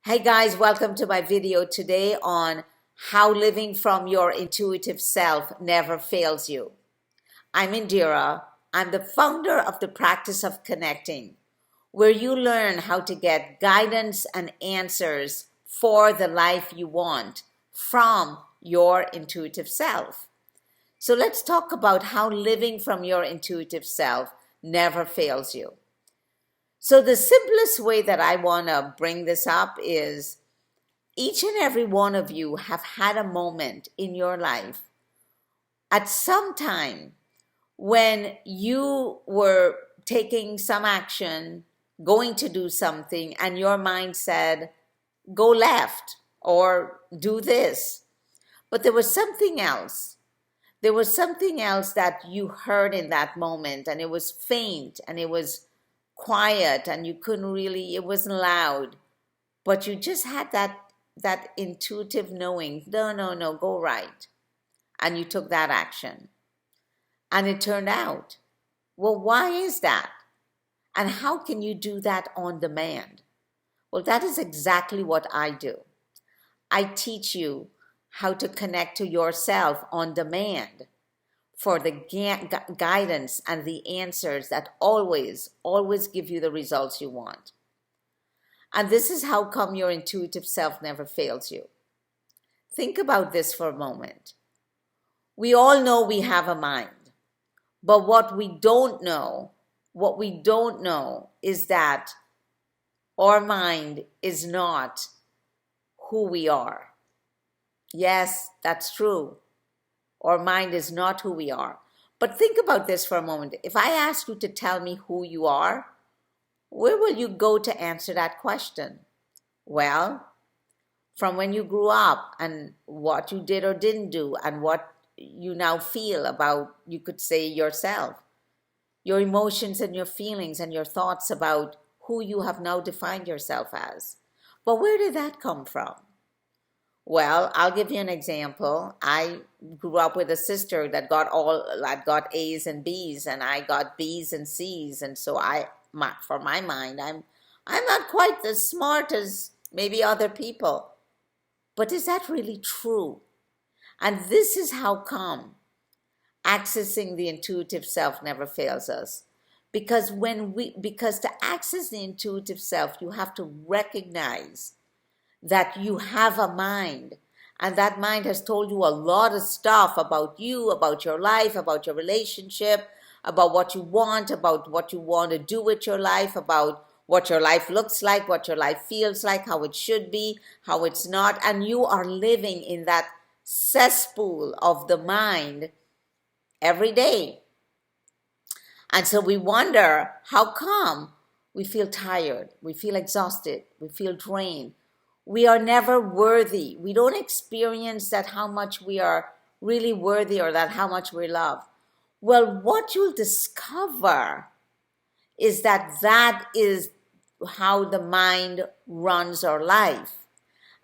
Hey guys, welcome to my video today on how living from your intuitive self never fails you. I'm Indira. I'm the founder of the practice of connecting, where you learn how to get guidance and answers for the life you want from your intuitive self. So let's talk about how living from your intuitive self never fails you. So the simplest way that I want to bring this up is each and every one of you have had a moment in your life at some time when you were taking some action, going to do something, and your mind said, go left or do this. But there was something else. There was something else that you heard in that moment, and it was faint and it was quiet and you couldn't really, it wasn't loud, but you just had that intuitive knowing, no, go right. And you took that action. And it turned out. Well, why is that? And how can you do that on demand? Well, that is exactly what I do. I teach you how to connect to yourself on demand for the guidance and the answers that always give you the results you want. And this is how come your intuitive self never fails you. Think about this for a moment. We all know we have a mind, but what we don't know is that our mind is not who we are. Yes, that's true. Our mind is not who we are. But think about this for a moment. If I ask you to tell me who you are, where will you go to answer that question? Well, from when you grew up and what you did or didn't do and what you now feel about, you could say, yourself, your emotions and your feelings and your thoughts about who you have now defined yourself as. But where did that come from? Well, I'll give you an example. I grew up with a sister that got A's and B's, and I got B's and C's, and so for my mind, I'm not quite as smart as maybe other people. But is that really true? And this is how come accessing the intuitive self never fails us. Because to access the intuitive self, you have to recognize that you have a mind, and that mind has told you a lot of stuff about you, about your life, about your relationship, about what you want to do with your life, about what your life looks like, what your life feels like, how it should be, how it's not, and you are living in that cesspool of the mind every day. And so we wonder, how come we feel tired, we feel exhausted, we feel drained? We are never worthy. We don't experience that how much we are really worthy or that how much we love. Well, what you'll discover is that is how the mind runs our life.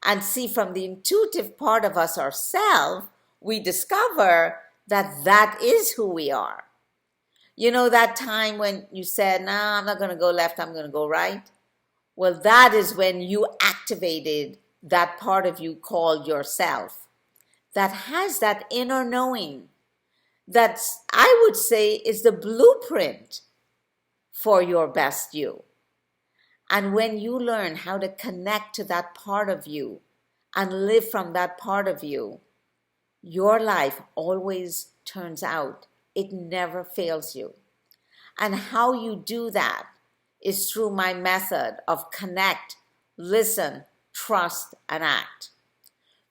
And see, from the intuitive part of us ourselves, we discover that is who we are. You know that time when you said, nah, I'm not going to go left, I'm going to go right? Well, that is when you activated that part of you called yourself, that has that inner knowing, that I would say is the blueprint for your best you. And when you learn how to connect to that part of you and live from that part of you, your life always turns out. It never fails you. And how you do that is through my method of connect, listen, trust, and act.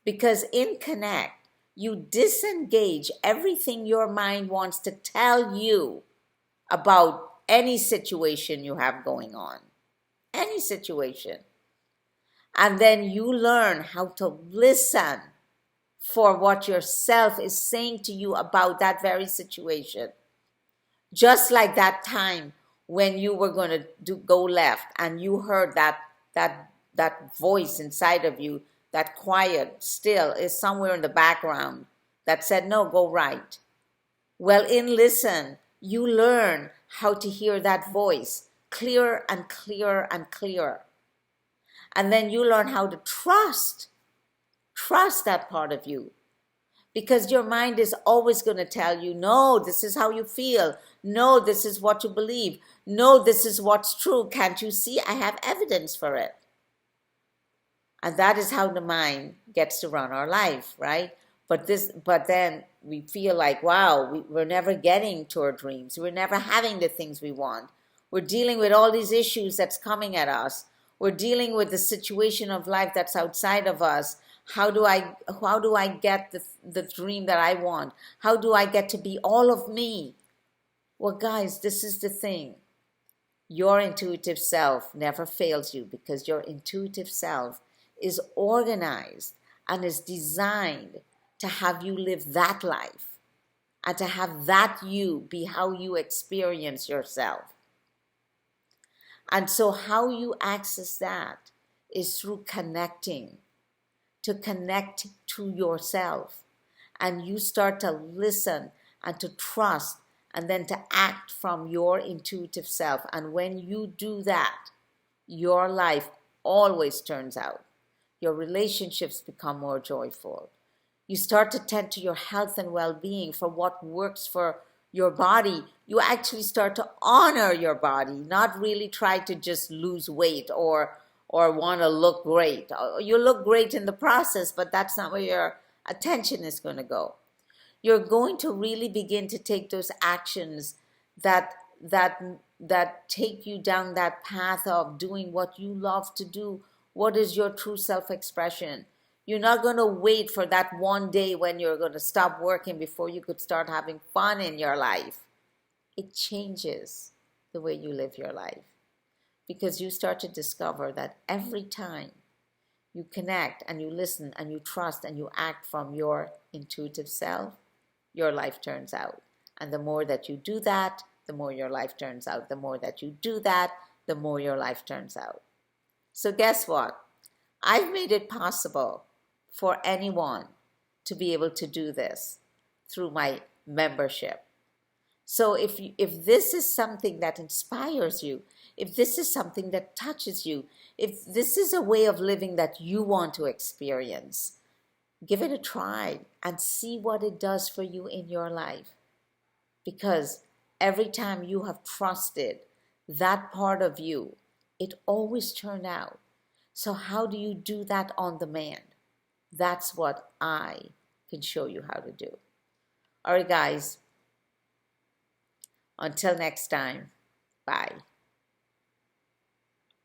Because in connect, you disengage everything your mind wants to tell you about any situation you have going on. Any situation. And then you learn how to listen for what yourself is saying to you about that very situation. Just like that time when you were going to go left and you heard that voice inside of you, that quiet, still is somewhere in the background that said, no, go right. Well, in listen, you learn how to hear that voice clearer and clearer and clearer. And then you learn how to trust that part of you. Because your mind is always going to tell you, no, this is how you feel. No, this is what you believe. No, this is what's true. Can't you see? I have evidence for it. And that is how the mind gets to run our life, right? But then we feel like, wow, we're never getting to our dreams. We're never having the things we want. We're dealing with all these issues that's coming at us. We're dealing with the situation of life that's outside of us. How do I get the dream that I want? How do I get to be all of me? Well, guys, this is the thing. Your intuitive self never fails you, because your intuitive self is organized and is designed to have you live that life and to have that you be how you experience yourself. And so how you access that is through connecting, to connect to yourself. And you start to listen and to trust and then to act from your intuitive self. And when you do that, your life always turns out. Your relationships become more joyful. You start to tend to your health and well-being for what works for your body. You actually start to honor your body, not really try to just lose weight or want to look great. You look great in the process, but that's not where your attention is going to go. You're going to really begin to take those actions that take you down that path of doing what you love to do. What is your true self-expression? You're not going to wait for that one day when you're going to stop working before you could start having fun in your life. It changes the way you live your life, because you start to discover that every time you connect and you listen and you trust and you act from your intuitive self, your life turns out. And the more that you do that, the more your life turns out. The more that you do that, the more your life turns out. So guess what? I've made it possible for anyone to be able to do this through my membership. So if this is something that inspires you, if this is something that touches you, if this is a way of living that you want to experience, give it a try and see what it does for you in your life. Because every time you have trusted that part of you, it always turned out. So how do you do that on demand? That's what I can show you how to do. All right, guys. Until next time, bye.